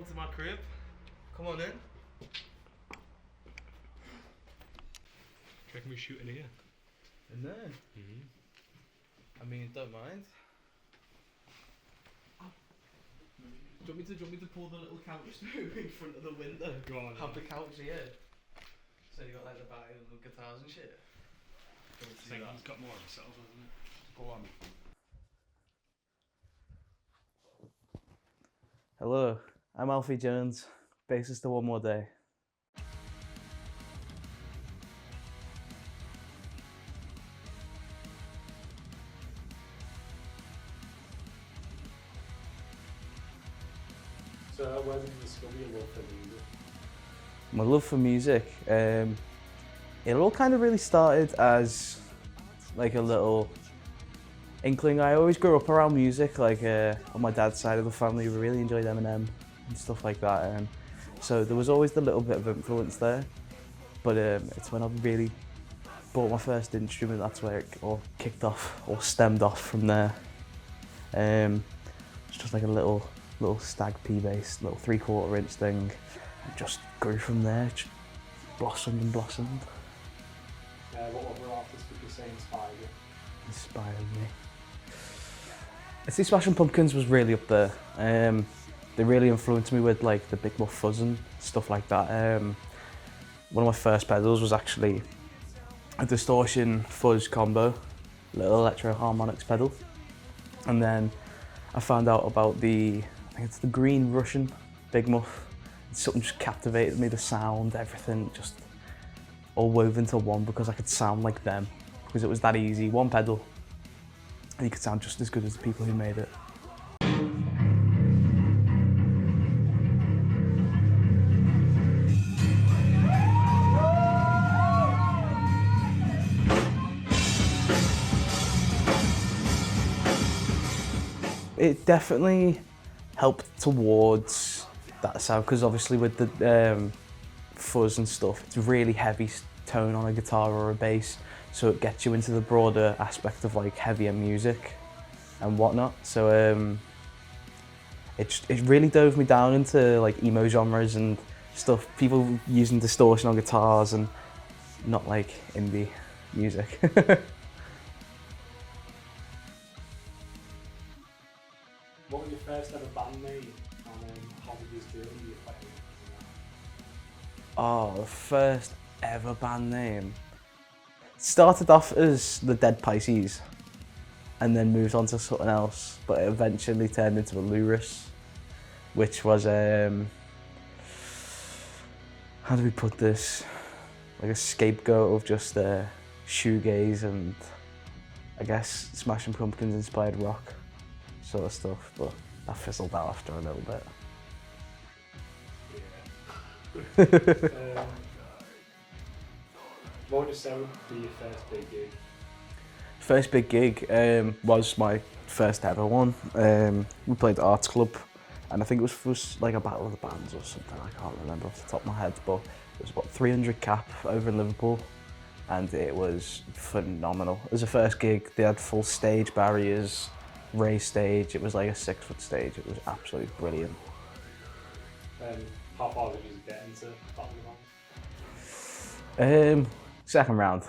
Welcome to my crib. Come on in. Do you reckon we shoot in here? In there? I mean, don't mind. Do you want me to pull the little couch through in front of the window? Go on. Have the couch here. So you got like the bag and the guitars and shit. I think he's got more of himself, hasn't it? Go on. Hello, I'm Alfie Jones, bassist of OneMoreDay. So where did you discover your love for music? My love for music, it all kind of really started as like a little inkling. I always grew up around music, like on my dad's side of the family, we really enjoyed Eminem and stuff like that. So there was always the little bit of influence there, but it's when I really bought my first instrument, that's where it all kicked off, or stemmed off from there. It's just like a little Stag P bass, little 3/4 inch thing. It just grew from there, just blossomed and blossomed. What other artists would you say inspired you? Inspired me. I see Smashing Pumpkins was really up there. They really influenced me with like the Big Muff Fuzz and stuff like that. One of my first pedals was actually a distortion fuzz combo, little electro harmonics pedal. And then I found out about I think it's the Green Russian Big Muff. Something just captivated me, the sound, everything, just all woven into one because I could sound like them. Because it was that easy, one pedal, and you could sound just as good as the people who made it. It definitely helped towards that sound, because obviously with the fuzz and stuff, it's really heavy tone on a guitar or a bass, so it gets you into the broader aspect of like heavier music and whatnot. So it really dove me down into like emo genres and stuff, people using distortion on guitars and not like indie music. What was your first ever band name and how did you feel when you were playing? Oh, the first ever band name. Started off as the Dead Pisces and then moved on to something else, but it eventually turned into Aluris, which was, how do we put this? Like a scapegoat of just shoegaze and I guess Smashing Pumpkins inspired rock sort of stuff, but that fizzled out after a little bit. Yeah. What would you say would be your first big gig? First big gig was my first ever one. We played at Arts Club, and I think it was like a battle of the bands or something, I can't remember off the top of my head, but it was about 300 cap over in Liverpool, and it was phenomenal. It was the first gig, they had full stage barriers, raised stage, it was like a 6-foot stage, it was absolutely brilliant. How far did you get into battle of the bands? Second round.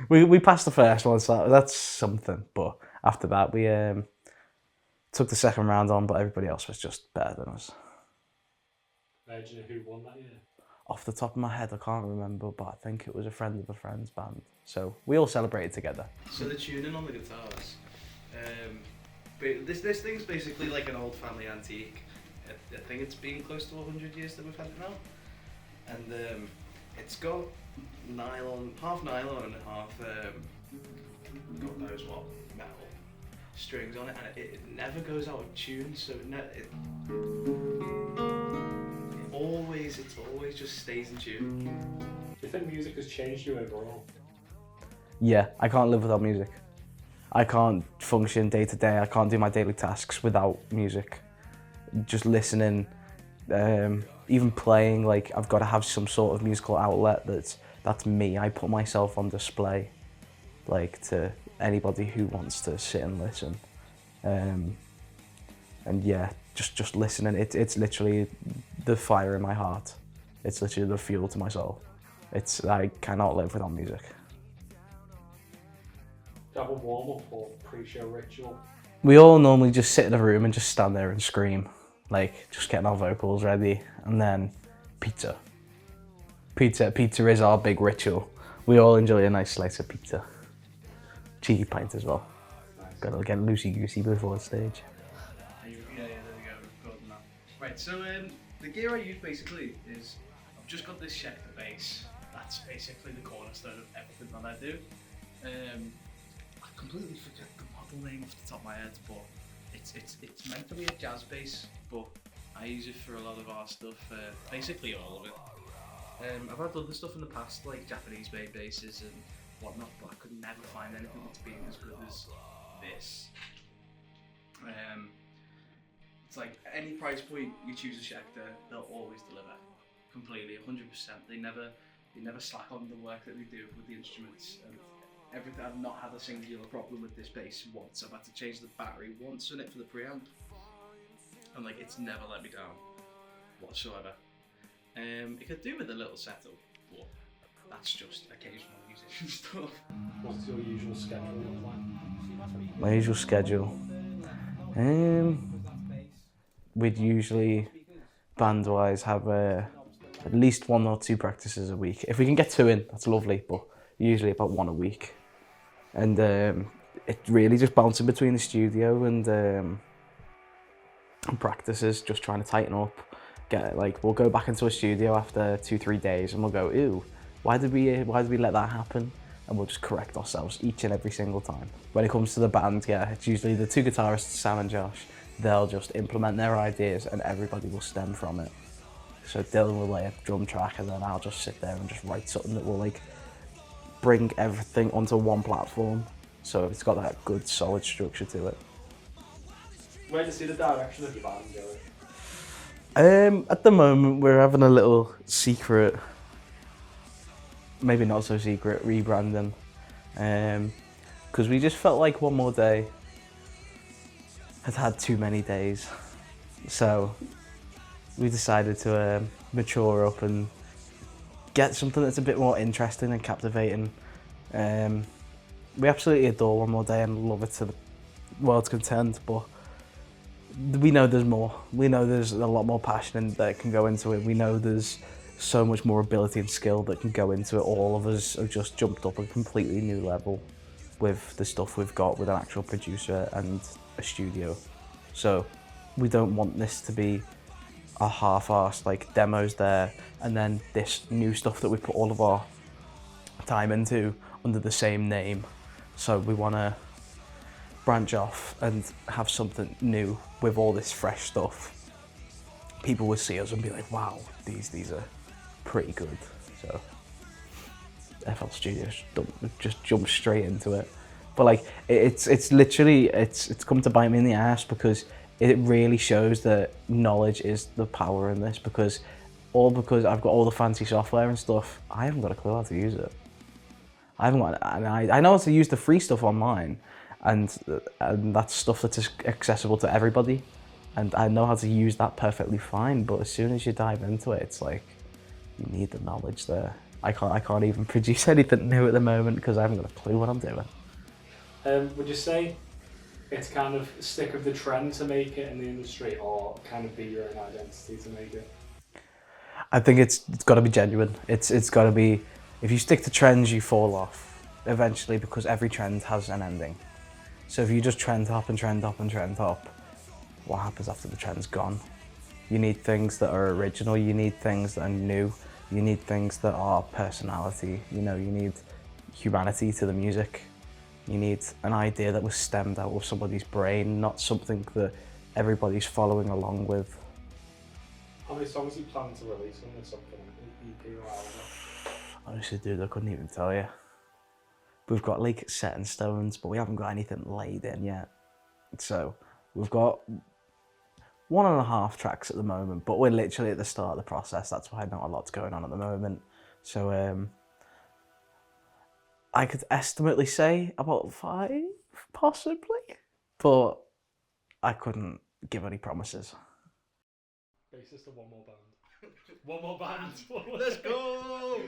we passed the first one, so that's something, but after that we took the second round on, but everybody else was just better than us. Do you know who won that year? Off the top of my head I can't remember, but I think it was a friend of a friend's band, so we all celebrated together. So the tuning on the guitars, but this thing's basically like an old family antique. I think it's been close to 100 years that we've had it now, and it's got half nylon and half God knows what metal strings on it, and it never goes out of tune. So it's always just stays in tune. Do you think music has changed you overall? Yeah, I can't live without music. I can't function day to day, I can't do my daily tasks without music. Just listening, even playing, like I've got to have some sort of musical outlet that's me. I put myself on display, like to anybody who wants to sit and listen. And yeah, just listening. It's literally the fire in my heart. It's literally the fuel to my soul. I cannot live without music. Do you have a warm-up or pre-show ritual? We all normally just sit in a room and just stand there and scream, like just getting our vocals ready, and then pizza. Pizza is our big ritual. We all enjoy a nice slice of pizza. Cheeky pint as well. Nice. Gotta get loosey-goosey before the stage. Yeah, there we go, we've got that. Right, so the gear I use basically is, I've just got this Schecter bass. That's basically the cornerstone of everything that I do. I completely forget the model name off the top of my head, but it's meant to be a jazz bass, but I use it for a lot of our stuff, basically all of it. I've had other stuff in the past, like Japanese-made basses and whatnot, but I could never find anything that's been as good as this. It's like any price point you choose a Schecter, they'll always deliver completely, 100%. They never slack on the work that they do with the instruments. And everything, I've not had a singular problem with this bass once. I've had to change the battery once in it for the preamp, and like it's never let me down whatsoever. It could do with a little setup, but that's just occasional musician stuff. What's your usual schedule look like? My usual schedule. We'd usually, band-wise, have at least 1 or 2 practices a week. If we can get 2 in, that's lovely, but usually about 1 a week. And it really just bouncing between the studio and practices, just trying to tighten up. We'll go back into a studio after 2-3 days and we'll go, ew, why did we let that happen? And we'll just correct ourselves each and every single time. When it comes to the band, yeah, it's usually the 2 guitarists, Sam and Josh. They'll just implement their ideas and everybody will stem from it. So Dylan will lay a drum track and then I'll just sit there and just write something that will like bring everything onto one platform. So it's got that good solid structure to it. Where do you see the direction of your band going? At the moment we're having a little secret, maybe not so secret, rebranding. Because we just felt like OneMoreDay had too many days. So we decided to mature up and get something that's a bit more interesting and captivating. We absolutely adore OneMoreDay and love it to the world's content, but we know there's more. We know there's a lot more passion that can go into it. We know there's so much more ability and skill that can go into it. All of us have just jumped up a completely new level with the stuff we've got with an actual producer and a studio. So we don't want this to be a half-arsed like demos there and then this new stuff that we put all of our time into under the same name. So we want to branch off and have something new with all this fresh stuff. People will see us and be like, wow, these are pretty good. So FL Studios just jump straight into it. But like it's literally it's come to bite me in the ass because it really shows that knowledge is the power in this, because I've got all the fancy software and stuff, I haven't got a clue how to use it. I know how to use the free stuff online, and that's stuff that's accessible to everybody, and I know how to use that perfectly fine. But as soon as you dive into it, it's like you need the knowledge there. I can't even produce anything new at the moment because I haven't got a clue what I'm doing. Would you say it's kind of stick with the trend to make it in the industry, or kind of be your own identity to make it? I think it's got to be genuine. It's got to be. If you stick to trends, you fall off eventually, because every trend has an ending. So if you just trend hop and trend hop and trend hop, what happens after the trend's gone? You need things that are original. You need things that are new. You need things that are personality. You know, you need humanity to the music. You need an idea that was stemmed out of somebody's brain, not something that everybody's following along with. How many songs do you plan to release on this something? EP or album? Honestly, dude, I couldn't even tell you. We've got like set in stones, but we haven't got anything laid in yet. So we've got 1.5 tracks at the moment, but we're literally at the start of the process. That's why not a lot's going on at the moment. So I could estimately say about 5, possibly, but I couldn't give any promises. Bassist of One More Band. One More Band. Let's go!